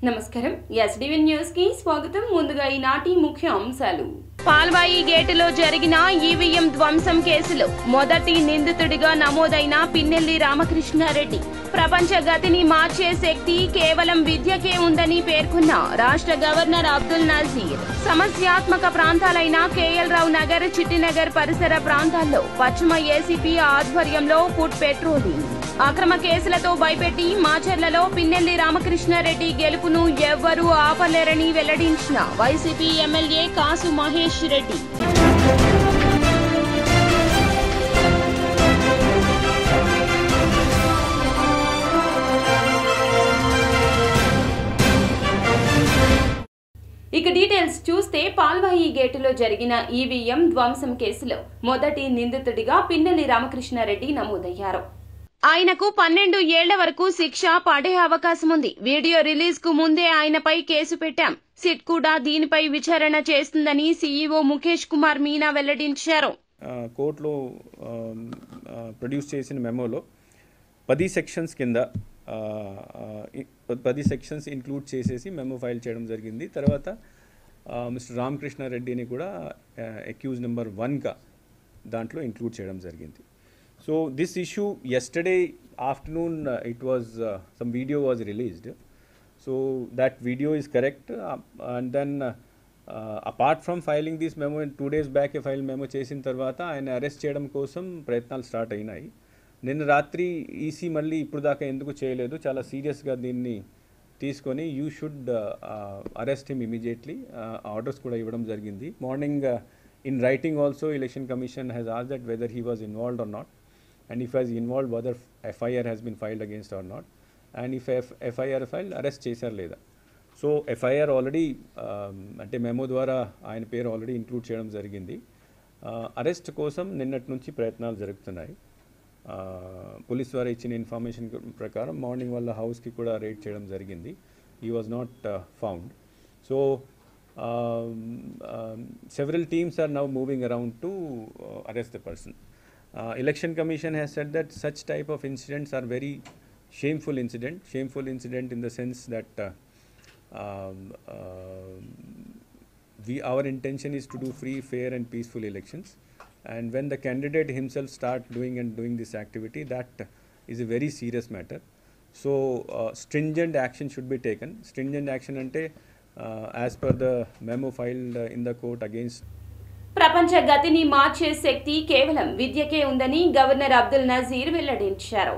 నమస్కారం SDV news కి స్వాగతం. ముందుగా ఈనాటి ముఖ్య అంశాలు. పాల్వాయి గేటులో జరిగిన ఈవీఎం ధ్వంసం కేసులో మొదటి నిందితుడిగా నమోదైన పిన్నెల్లి రామకృష్ణారెడ్డి. ప్రపంచ గతిని మార్చే శక్తి కేవలం విద్యకే ఉందని పేర్కొన్న రాష్ట్ర గవర్నర్ అబ్దుల్ నజీర్. సమస్యాత్మక ప్రాంతాలైన కేఎల్ రావు నగర్, చిట్టినగర్ పరిసర ప్రాంతాల్లో పశ్చిమ ఏసీపీ ఆధ్వర్యంలో ఫుడ్ పెట్రోలింగ్. అక్రమ కేసులతో భయపెట్టి మాచర్లలో పిన్నెల్లి రామకృష్ణారెడ్డి గెలుపును ఎవ్వరూ ఆపలేరని వెల్లడించిన వైసీపీ ఎమ్మెల్యే కాసు మహేష్ రెడ్డి. ఇక డీటెయిల్స్ చూస్తే పాల్వాయి గేటులో జరిగిన ఈవీఎం ధ్వంసం కేసులో మొదటి నిందితుడిగా పిన్నెల్లి రామకృష్ణారెడ్డి నమోదయ్యారు. ఆయనకు 12 ఏళ్ల వరకు శిక్ష పడే అవకాశం ఉంది. వీడియో రిలీజ్ కు ముందే ఆయనపై కేసు పెట్టాం. సిట్ కూడా దీనిపై విచారణ చేస్తుందని సీఈఓ ముఖేష్ కుమార్ మీనా వెల్లడించారు. కోర్టులో ప్రొడ్యూస్ చేసిన మెమోలో 10 సెక్షన్స్ కింద 10 సెక్షన్స్ ఇంక్లూడ్ చేసేసి మెమో ఫైల్ చేయడం జరిగింది. తర్వాత మిస్టర్ రామకృష్ణారెడ్డిని కూడా అక్యూజ్ నెంబర్ 1గా దాంట్లో ఇంక్లూడ్ చేయడం జరిగింది. So this issue yesterday afternoon it was some video was released. So that video is correct, and then apart from filing this memo, 2 days back a file memo చేసిన తర్వాత ఆయన arrest చేయడం కోసం ప్రయత్నాలు స్టార్ట్ అయినాయి. నిన్న రాత్రి ఈసీ మళ్ళీ ఇప్పుడు దాకా ఎందుకు చేయలేదు, చాలా సీరియస్గా దీన్ని తీసుకొని you should arrest him immediately orders కూడా ఇవ్వడం జరిగింది. Morning in writing also election commission has asked that whether he was involved or not, and if he is involved whether FIR has been filed against or not, and if FIR filed arrest చేశారు లేదా. So FIR already అంటే memo ద్వారా ఆయన పేరు already include చేయడం జరిగింది. Arrest కోసం నిన్నటి నుంచి ప్రయత్నాలు జరుగుతున్నాయి. పోలీస్ వారు ఇచ్చిన ఇన్ఫర్మేషన్ ప్రకారం మార్నింగ్ వాళ్ళ హౌస్కి కూడా రేడ్ చేయడం జరిగింది. He was not found. So several teams are now moving around to arrest the person. Election Commission has said that such type of incidents are very shameful incident in the sense that our intention is to do free, fair and peaceful elections, and when the candidate himself start doing this activity, that is a very serious matter. So stringent action should be taken. Stringent action ante as per the memo filed in the court against. ప్రపంచ గతిని మార్చే శక్తి కేవలం విద్యకే ఉందని governor Abdul Nazir వెల్లడించారు.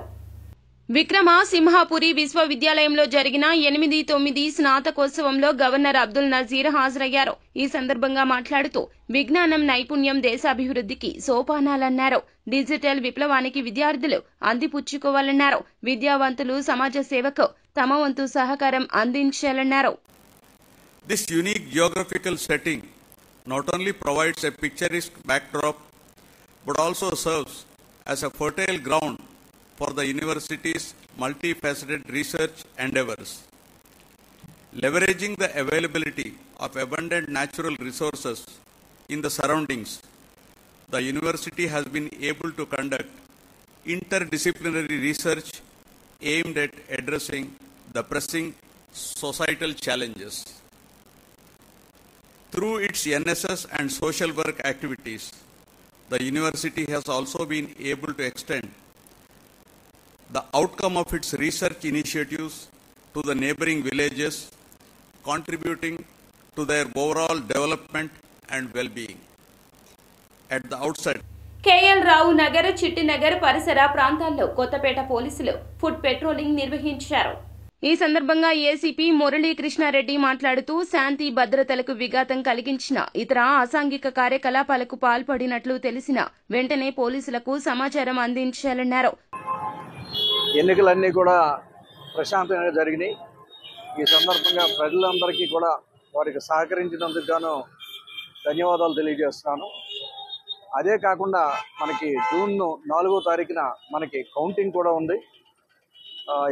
విక్రమ సింహాపురి విశ్వవిద్యాలయంలో జరిగిన 8-9 స్నాతకోత్సవంలో governor Abdul Nazir హాజరయ్యారు. ఈ సందర్భంగా మాట్లాడుతూ విజ్ఞానం, నైపుణ్యం దేశాభివృద్ధికి సోపానాలన్నారు. డిజిటల్ విప్లవానికి విద్యార్థులు అందిపుచ్చుకోవాలన్నారు. విద్యావంతులు సమాజ సేవకు తమ వంతు సహకారం అందించాలన్నారు. This unique geographical setting not only provides a picturesque backdrop but also serves as a fertile ground for the university's multifaceted research endeavors. Leveraging the availability of abundant natural resources in the surroundings, the university has been able to conduct interdisciplinary research aimed at addressing the pressing societal challenges. Through its NSS and social work activities, the university has also been able to extend the outcome of its research initiatives to the neighboring villages, contributing to their overall development and well-being. At the outset, KL Rao Nagar, Chittinagar పరిసర ప్రాంతాల్లో కొత్తపేట పోలీసులు food patrolling నిర్వహించారు. ఈ సందర్భంగా ACP Murali Krishna Reddy మాట్లాడుతూ శాంతి భద్రతలకు విఘాతం కలిగించిన ఇతర అసాంఘిక కార్యకలాపాలకు పాల్పడినట్లు తెలిసిన వెంటనే పోలీసులకు సమాచారం అందించాలన్నారు. ఎన్నికలన్నీ కూడా ప్రశాంతంగా జరిగినాయి. ఈ సందర్భంగా ప్రజలందరికీ కూడా వారికి సహకరించినందుకు గాను ధన్యవాదాలు తెలియజేస్తున్నాను. అదే కాకుండా మనకి జూన్ 4వ తారీఖున మనకి కౌంటింగ్ కూడా ఉంది.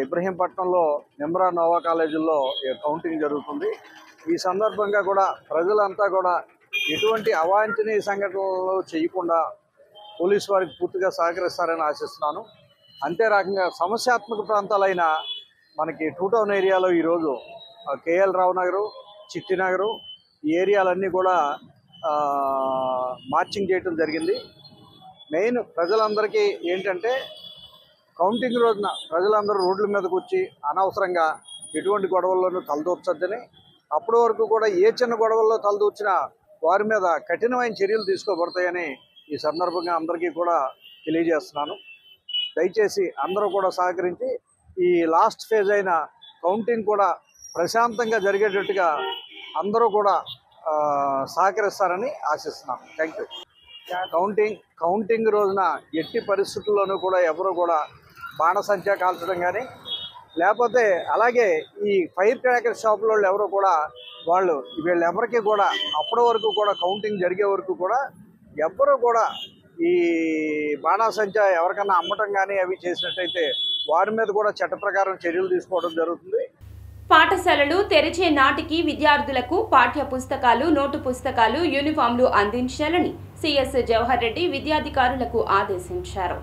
ఇబ్రహీంపట్నంలో నిమ్రా నోవా కాలేజీల్లో కౌంటింగ్ జరుగుతుంది. ఈ సందర్భంగా కూడా ప్రజలంతా కూడా ఎటువంటి అవాంఛనీయ సంఘటనలు చేయకుండా పోలీసు వారికి పూర్తిగా సహకరిస్తారని ఆశిస్తున్నాను. అంతే రకంగా సమస్యాత్మక ప్రాంతాలైన మనకి టూ టౌన్ ఏరియాలో ఈరోజు కేఎల్ రావు నగరు, చిట్టి నగరు ఈ ఏరియాలన్నీ కూడా మార్చింగ్ చేయడం జరిగింది. మెయిన్ ప్రజలందరికీ ఏంటంటే కౌంటింగ్ రోజున ప్రజలందరూ రోడ్ల మీదకి వచ్చి అనవసరంగా ఎటువంటి గొడవల్లోనూ తలదూర్చొద్దని, అప్పటి వరకు కూడా ఏ చిన్న గొడవల్లో తలదూర్చినా వారి మీద కఠినమైన చర్యలు తీసుకోబడతాయని ఈ సందర్భంగా అందరికీ కూడా తెలియజేస్తున్నాను. దయచేసి అందరూ కూడా సహకరించి ఈ లాస్ట్ ఫేజ్ అయిన కౌంటింగ్ కూడా ప్రశాంతంగా జరిగేటట్టుగా అందరూ కూడా సహకరిస్తారని ఆశిస్తున్నాను. Thank you. కౌంటింగ్ రోజున ఎట్టి పరిస్థితుల్లోనూ కూడా ఎవరు కూడా బాణసంచా కాల్చడం కానీ, లేకపోతే అలాగే ఈ ఫైర్ క్రాకర్ షాపుల వాళ్ళు ఎవరు కూడా వీళ్ళెవరికి కూడా అప్పటి వరకు కూడా కౌంటింగ్ జరిగే వరకు కూడా ఎవ్వరూ కూడా ఈ బాణాసంచా ఎవరికన్నా అమ్మటం కానీ అవి చేసినట్టయితే వారి మీద కూడా చట్ట ప్రకారం చర్యలు తీసుకోవడం జరుగుతుంది. పాఠశాలలు తెరిచే నాటికి విద్యార్థులకు పాఠ్య పుస్తకాలు, నోటు పుస్తకాలు, యూనిఫామ్లు అందించాలని సిఎస్ జవహర్ రెడ్డి విద్యాధికారులకు ఆదేశించారు.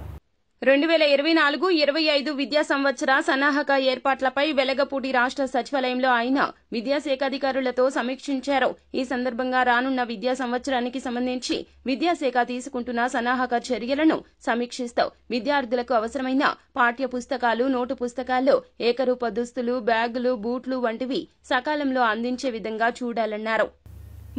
2024-25 విద్యా సంవత్సర సన్నాహక ఏర్పాట్లపై వెలగపూడి రాష్ట్ర సచివాలయంలో ఆయన విద్యాశాఖాధికారులతో సమీక్షించారు. ఈ సందర్భంగా రానున్న విద్యా సంవత్సరానికి సంబంధించి విద్యాశాఖ తీసుకుంటున్న సన్నాహక చర్యలను సమీక్షిస్తూ విద్యార్థులకు అవసరమైన పాఠ్య పుస్తకాలు, నోటు పుస్తకాల్లో ఏకరూప దుస్తులు, బ్యాగులు, బూట్లు వంటివి సకాలంలో అందించే విధంగా చూడాలన్నారు.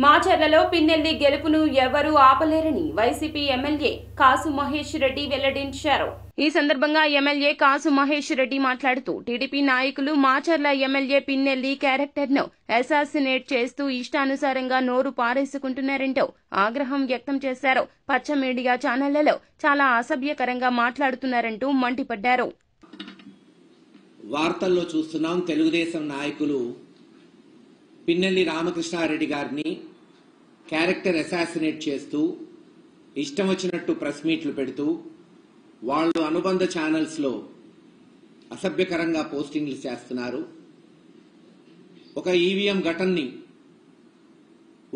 మాచర్లలో పిన్నెల్లి గెలుపును ఎవరూ ఆపలేరని వైసీపీ ఎమ్మెల్యే కాసు మహేష్ రెడ్డి వెల్లడించారు. ఈ సందర్భంగా ఎమ్మెల్యే కాసు మహేష్ రెడ్డి మాట్లాడుతూ టీడీపీ నాయకులు మాచర్ల ఎమ్మెల్యే పిన్నెల్లి క్యారెక్టర్ను అసాసినేట్ చేస్తూ ఇష్టానుసారంగా నోరు పారేసుకుంటున్నారంటూ ఆగ్రహం వ్యక్తం చేశారు. పచ్చ మీడియా ఛానళ్లలో చాలా అసభ్యకరంగా మాట్లాడుతున్నారంటూ మండిపడ్డారు. వార్తల్లో చూస్తున్నాం, తెలుగుదేశం నాయకులు పిన్నెల్లి రామకృష్ణారెడ్డి గారిని క్యారెక్టర్ అసాసినేట్ చేస్తూ ఇష్టం వచ్చినట్టు ప్రెస్ మీట్లు పెడుతూ వాళ్ళు అనుబంధ ఛానల్స్లో అసభ్యకరంగా పోస్టింగ్లు చేస్తున్నారు. ఒక ఈవీఎం ఘటనని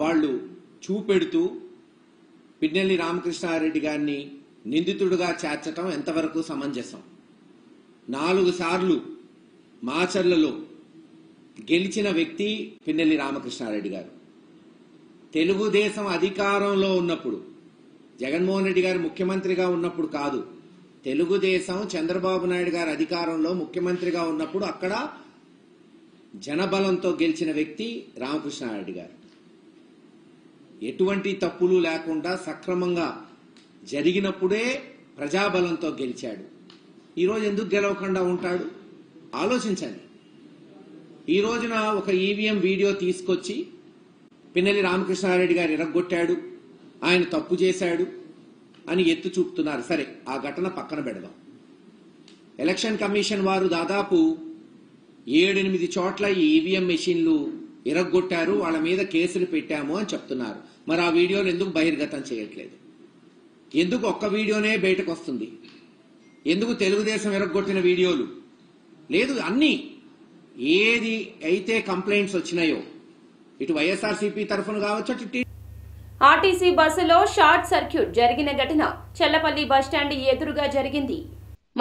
వాళ్ళు చూపెడుతూ పిన్నెల్లి రామకృష్ణారెడ్డి గారిని నిందితుడుగా చేర్చటం ఎంతవరకు సమంజసం? 4 సార్లు మాచర్లలో గెలిచిన వ్యక్తి పిన్నెల్లి రామకృష్ణారెడ్డి గారు. తెలుగుదేశం అధికారంలో ఉన్నప్పుడు, జగన్మోహన్ రెడ్డి గారు ముఖ్యమంత్రిగా ఉన్నప్పుడు కాదు, తెలుగుదేశం చంద్రబాబు నాయుడు గారు అధికారంలో ముఖ్యమంత్రిగా ఉన్నప్పుడు అక్కడ జనబలంతో గెలిచిన వ్యక్తి రామకృష్ణారెడ్డి గారు. ఎటువంటి తప్పులు లేకుండా సక్రమంగా జరిగినప్పుడే ప్రజాబలంతో గెలిచాడు. ఈరోజు ఎందుకు గెలవకుండా ఉంటాడు? ఆలోచించండి. ఈ రోజున ఒక ఈవీఎం వీడియో తీసుకొచ్చి పిన్నెల్లి రామకృష్ణారెడ్డి గారు ఇరగ్గొట్టాడు, ఆయన తప్పు చేశాడు అని ఎత్తు చూపుతున్నారు. సరే, ఆ ఘటన పక్కన పెడదాం. ఎలక్షన్ కమిషన్ వారు దాదాపు 7-8 చోట్ల ఈ ఈవీఎం మెషిన్లు ఇరగ్గొట్టారు, వాళ్ళ మీద కేసులు పెట్టాము అని చెప్తున్నారు. మరి ఆ వీడియోలు ఎందుకు బహిర్గతం చేయట్లేదు? ఎందుకు ఒక్క వీడియోనే బయటకు వస్తుంది? ఎందుకు తెలుగుదేశం ఇరగ్గొట్టిన వీడియోలు లేదు? అన్నీ ఏది అయితే కంప్లైంట్స్ వచ్చినాయో ఇటు వైఎస్ఆర్సీపీ తరఫున కావచ్చు. ఆర్టీసీ బస్సులో షార్ట్ సర్క్యూట్ జరిగిన ఘటన చెల్లపల్లి బస్టాండ్ ఎదురుగా జరిగింది.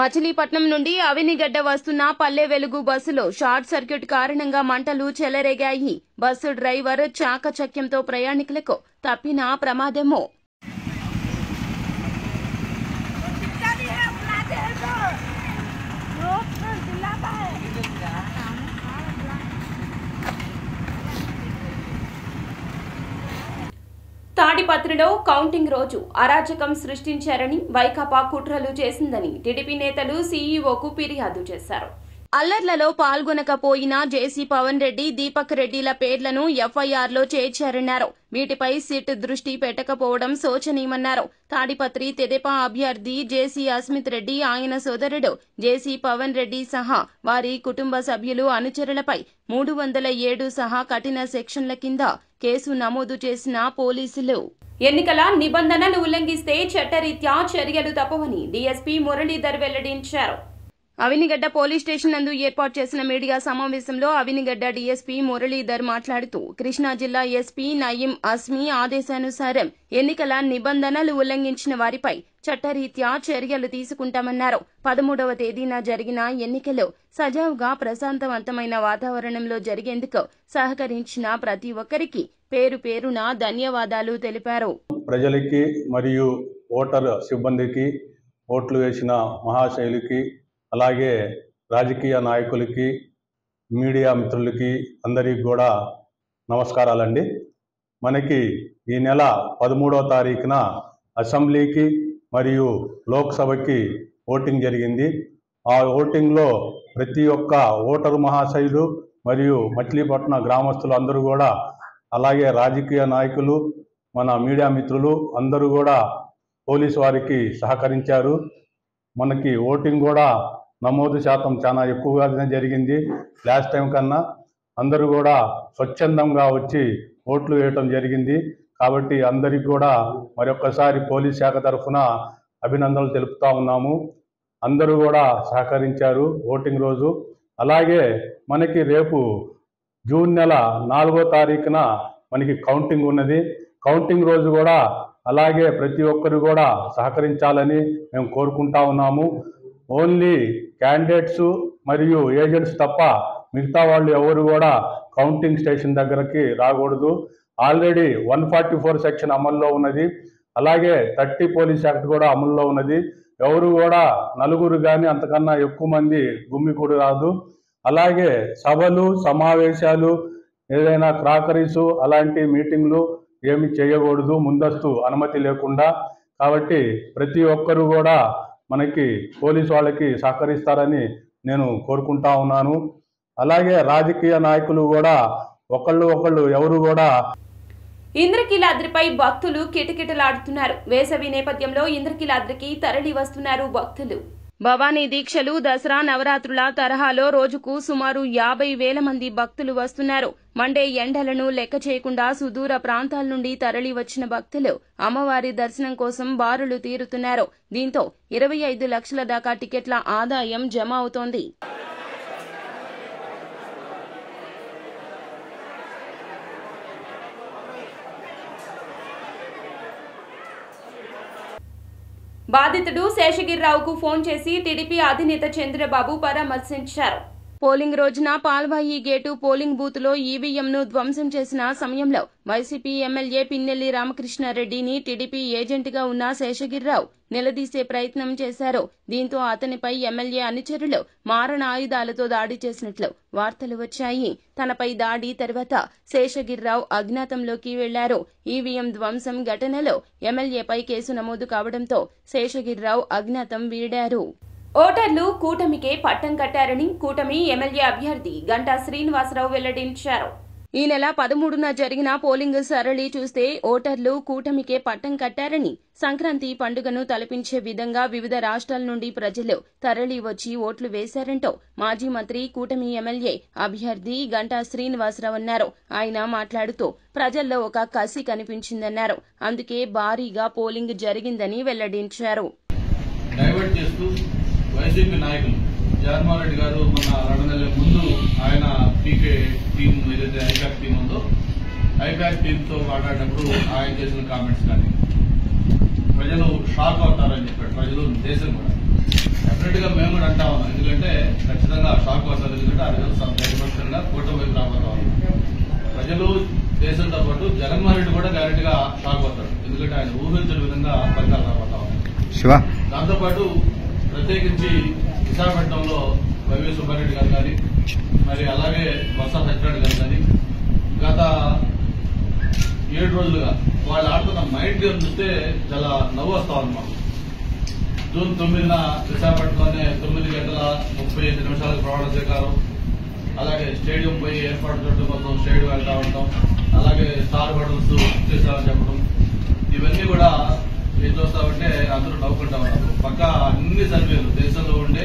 మచిలీపట్నం నుండి అవినిగడ్డ వస్తున్న పల్లె వెలుగు బస్సులో షార్ట్ సర్క్యూట్ కారణంగా మంటలు చెలరేగాయి. బస్సు డ్రైవర్ చాకచక్యంతో ప్రయాణికులకు తప్పిన ప్రమాదమో. తాడిపత్రిలో కౌంటింగ్ రోజు అరాచకం సృష్టించారని, వైకాపా కుట్రలు చేసిందని టీడీపీ నేతలు సీఈఓకు ఫిర్యాదు చేశారు. అల్లర్లలో పాల్గొనకపోయినా జేసీ పవన్ రెడ్డి, దీపక్ రెడ్డిల పేర్లను ఎఫ్ఐఆర్లో చేర్చారన్నారు. వీటిపై సిట్ దృష్టి పెట్టకపోవడం శోచనీయమన్నారు. తాడిపత్రి తెదేపా అభ్యర్థి జేసీ అస్మిత్ రెడ్డి, ఆయన సోదరుడు జేసీ పవన్ రెడ్డి సహా వారి కుటుంబ సభ్యులు, అనుచరులపై 307 సహా కఠిన సెక్షన్ల కింద కేసు నమోదు చేసిన పోలీసులు ఎన్నికల నిబంధనలు ఉల్లంఘిస్తే చట్టరీత్యా చర్యలు తప్పవని డీఎస్పీ మురళీధర్ వెల్లడించారు. అవినిగడ్డ పోలీస్ స్టేషన్ నందు ఏర్పాటు చేసిన మీడియా సమావేశంలో అవినిగడ్డ డీఎస్పీ మురళీధర్ మాట్లాడుతూ కృష్ణా జిల్లా ఎస్పీ నయీం అస్మీ ఆదేశానుసారం ఎన్నికల నిబంధనలు ఉల్లంఘించిన వారిపై చట్టరీత్యా చర్యలు తీసుకుంటామన్నారు. 13వ తేదీన జరిగిన ఎన్నికలు సజావుగా ప్రశాంతవంతమైన వాతావరణంలో జరిగేందుకు సహకరించిన ప్రతి ఒక్కరికి పేరు పేరున ధన్యవాదాలు తెలిపారు. ప్రజలకి మరియు ఓటర్ సిబ్బందికి, ఓట్లు వేసిన మహాశైలికి, అలాగే రాజకీయ నాయకులకి, మీడియా మిత్రులకి అందరికీ కూడా నమస్కారాలండి. మనకి ఈ నెల 13వ తారీఖున అసెంబ్లీకి మరియు లోక్సభకి ఓటింగ్ జరిగింది. ఆ ఓటింగ్లో ప్రతి ఒక్క ఓటరు మహాశైలు మరియు మచిలీపట్నం గ్రామస్తులు అందరూ కూడా, అలాగే రాజకీయ నాయకులు, మన మీడియా మిత్రులు అందరూ కూడా పోలీసు వారికి సహకరించారు. మనకి ఓటింగ్ కూడా నమోదు శాతం చాలా ఎక్కువగానే జరిగింది. లాస్ట్ టైం కన్నా అందరూ కూడా స్వచ్ఛందంగా వచ్చి ఓట్లు వేయటం జరిగింది. కాబట్టి అందరికీ కూడా మరొక్కసారి పోలీస్ శాఖ తరఫున అభినందనలు తెలుపుతా ఉన్నాము. అందరూ కూడా సహకరించారు ఓటింగ్ రోజు. అలాగే మనకి రేపు జూన్ నెల 4వ తారీఖున మనకి కౌంటింగ్ ఉన్నది. కౌంటింగ్ రోజు కూడా అలాగే ప్రతి ఒక్కరు కూడా సహకరించాలని మేము కోరుకుంటా ఉన్నాము. ఓన్లీ క్యాండిడేట్స్ మరియు ఏజెంట్స్ తప్ప మిగతా వాళ్ళు ఎవరు కూడా కౌంటింగ్ స్టేషన్ దగ్గరకి రాకూడదు. ఆల్రెడీ 144 సెక్షన్ అమల్లో ఉన్నది. అలాగే 30 పోలీస్ యాక్ట్ కూడా అమల్లో ఉన్నది. ఎవరు కూడా నలుగురు కానీ అంతకన్నా ఎక్కువ మంది గుమ్మికూడు రాదు. అలాగే సభలు, సమావేశాలు, ఏదైనా క్రాకరీసు అలాంటి మీటింగ్లు ఏమి చేయకూడదు ముందస్తు అనుమతి లేకుండా. కాబట్టి ప్రతి ఒక్కరూ కూడా మనకి పోలీసు వాళ్ళకి సహకరిస్తారని నేను కోరుకుంటా ఉన్నాను. అలాగే రాజకీయ నాయకులు కూడా ఒకళ్ళు ఎవరు కూడా ఇంద్రకీలాద్రిపై భక్తులు కిటకిటలాడుతున్నారు. వేసవి నేపథ్యంలో ఇంద్రకీలాద్రికి తరలి వస్తున్నారు భక్తులు. భవానీ దీక్షలు, దసరా, నవరాత్రుల తరహాలో రోజుకు సుమారు 50,000 మంది భక్తులు వస్తున్నారు. మండే ఎండలను లెక్క చేయకుండా సుదూర ప్రాంతాల నుండి తరలి వచ్చిన భక్తులు అమ్మవారి దర్శనం కోసం బారులు తీరుతున్నారు. దీంతో 25 లక్షల దాకా టికెట్ల ఆదాయం జమ అవుతోంది. బాధితుడు శేషగిరిరావుకు ఫోన్ చేసి టీడీపీ అధినేత చంద్రబాబు పరామర్శించారు. పోలింగ్ రోజున పాల్వాయి గేటు పోలింగ్ బూత్ లో ఈవీఎంను ధ్వంసం చేసిన సమయంలో వైసీపీ ఎమ్మెల్యే పిన్నెల్లి రామకృష్ణారెడ్డిని టీడీపీ ఏజెంట్గా ఉన్న శేషగిరిరావు నిలదీసే ప్రయత్నం చేశారు. దీంతో అతనిపై ఎమ్మెల్యే అనుచరులు మారణ ఆయుధాలతో దాడి చేసినట్లు వార్తలు వచ్చాయి. తనపై దాడి తర్వాత శేషగిరిరావు అజ్ఞాతంలోకి వెళ్లారు. ఈవీఎం ధ్వంసం ఘటనలో ఎమ్మెల్యేపై కేసు నమోదు కావడంతో శేషగిరిరావు అజ్ఞాతం వీడారు. ఓటర్లు కూటమికే పట్టం కట్టారని కూటమి ఎమ్మెల్యే అభ్యర్థి గంటా శ్రీనివాసరావు వెల్లడించారు. ఈ నెల 13న జరిగిన పోలింగ్ సరళి చూస్తే ఓటర్లు కూటమికే పట్టం కట్టారని, సంక్రాంతి పండుగను తలపించే విధంగా వివిధ రాష్ట్రాల నుండి ప్రజలు తరలి వచ్చి ఓట్లు వేశారంటూ మాజీ మంత్రి కూటమి ఎమ్మెల్యే అభ్యర్థి గంటా శ్రీనివాసరావు అన్నారు. ఆయన మాట్లాడుతూ ప్రజల్లో ఒక కసి కనిపించిందన్నారు. అందుకే భారీగా పోలింగ్ జరిగిందని వెల్లడించారు. వైసీపీ నాయకులు జగన్మోహన్ రెడ్డి గారు మొన్న 2 నెలల ముందు ఆయన పీకే టీం ఏదైతే ఐపాక్ టీం ఉందో ఐపాక్ టీంతో మాట్లాడినప్పుడు ఆయన చేసిన కామెంట్స్ కానీ ప్రజలు షాక్ అవుతారని చెప్పాడు. ప్రజలు, దేశం కూడా డెఫినెట్ గా మేము కూడా అంటా ఉన్నాం. ఎందుకంటే ఖచ్చితంగా షాక్ అవుతారు. ఎందుకంటే ఆ రోజు సంతోషంగా కూటమి వైపు రాబోతా ఉన్నాం. ప్రజలు, దేశంతో పాటు జగన్మోహన్ రెడ్డి కూడా డైరెక్ట్ గా షాక్ అవుతాడు. ఎందుకంటే ఆయన ఊహించిన విధంగా ఫలితాలు రాబోతా ఉన్నాం. దాంతోపాటు ప్రత్యేకించి విశాఖపట్నంలో వైవి సుబ్బారెడ్డి గారు కానీ, మరి అలాగే బొత్స సత్యనారాయణ గారు కానీ గత 7 రోజులుగా వాళ్ళు ఆడుతున్న మైండ్ గేమ్ చూస్తే చాలా నవ్వు వస్తా ఉన్నాం. జూన్ 9న విశాఖపట్నంలోనే 9:35 ప్రమాణ స్వీకారం, అలాగే స్టేడియం పోయి ఏర్పాటు చేయడం కోసం స్టేడియం వెళ్తా ఉంటాం, అలాగే స్టార్ హోటల్స్ చేశామని చెప్పడం, ఇవన్నీ కూడా ఏం చూస్తామంటే అందరూ నవ్వుకుంటా ఉన్నారు. పక్క అన్ని సర్వేలు దేశంలో ఉండే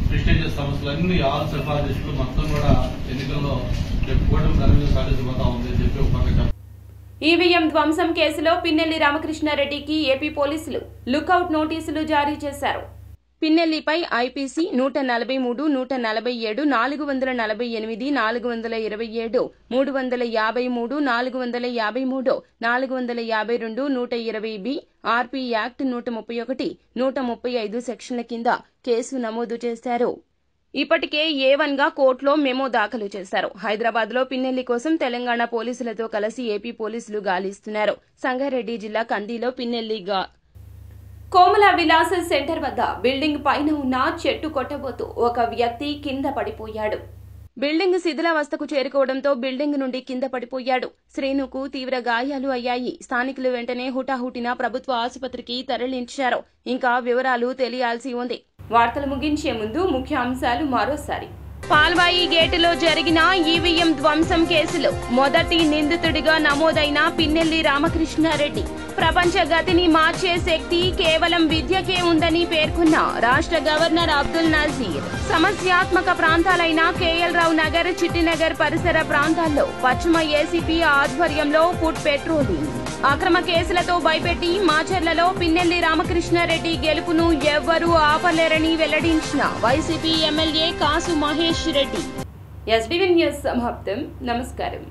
ప్రెస్టీజియస్ సంస్థలు అన్ని ఆల్ సిఫారసులు మొత్తం కూడా ఎన్నికల్లో కూటమి ఘనంగా సాధించబోతా ఉంది అని చెప్పి ఒక పక్క చెప్పారు. ఈవీఎం ధ్వంసం కేసులో పిన్నెల్లి రామకృష్ణారెడ్డికి ఏపీ పోలీసులు లుకౌట్ నోటీసులు జారీ చేశారు. పిన్నెల్లిపై ఐపీసీ 143, 147, 448, 427, 353, 453, 452, 120B, ఆర్పీ యాక్ట్ 131, 135 సెక్షన్ల కింద కేసు నమోదు చేశారు. ఇప్పటికే A1గా కోర్టులో మెమో దాఖలు చేశారు. హైదరాబాద్ లో పిన్నెల్లి కోసం తెలంగాణ పోలీసులతో కలిసి ఏపీ పోలీసులు గాలిస్తున్నారు. సంగారెడ్డి జిల్లా కందిలో పిన్నెల్లిగా కోమల విలాస్ సెంటర్ వద్ద బిల్డింగ్ పైన ఉన్న చెట్టు కొట్టబోతూ ఒక వ్యక్తి కింద పడిపోయాడు. బిల్డింగ్ శిథిలావస్థకు చేరుకోవడంతో బిల్డింగ్ నుండి కింద పడిపోయాడు. శ్రీనుకు తీవ్ర గాయాలు అయ్యాయి. స్థానికులు వెంటనే హుటాహుటిన ప్రభుత్వ ఆసుపత్రికి తరలించారు. ఇంకా వివరాలు తెలియాల్సి ఉంది. వార్తలు ముగించే ముందు ముఖ్యాంశాలు మరోసారి. పాల్వాయి గేటులో జరిగిన ఈవీఎం ధ్వంసం కేసులో మొదటి నిందితుడిగా నమోదైన పిన్నెల్లి రామకృష్ణారెడ్డి. ప్రపంచ గతిని మార్చే శక్తి కేవలం విద్యకే ఉందని పేర్కొన్న రాష్ట్ర గవర్నర్ అబ్దుల్ నజీర్. సమస్యాత్మక ప్రాంతాలైన కేఎల్ రావు నగర్, చిట్టినగర్ పరిసర ప్రాంతాల్లో పశ్చిమ ఏసీపీ ఆధ్వర్యంలో ఫుడ్ పెట్రోలింగ్. అక్రమ కేసులతో భయపెట్టి మాచర్లలో పిన్నెల్లి రామకృష్ణారెడ్డి గెలుపును ఎవ్వరూ ఆపలేరని వెల్లడించిన వైసీపీ ఎమ్మెల్యే కాసు మహేష్ రెడ్డి. ఎస్బీవీ న్యూస్ సమాప్తం. నమస్కారం.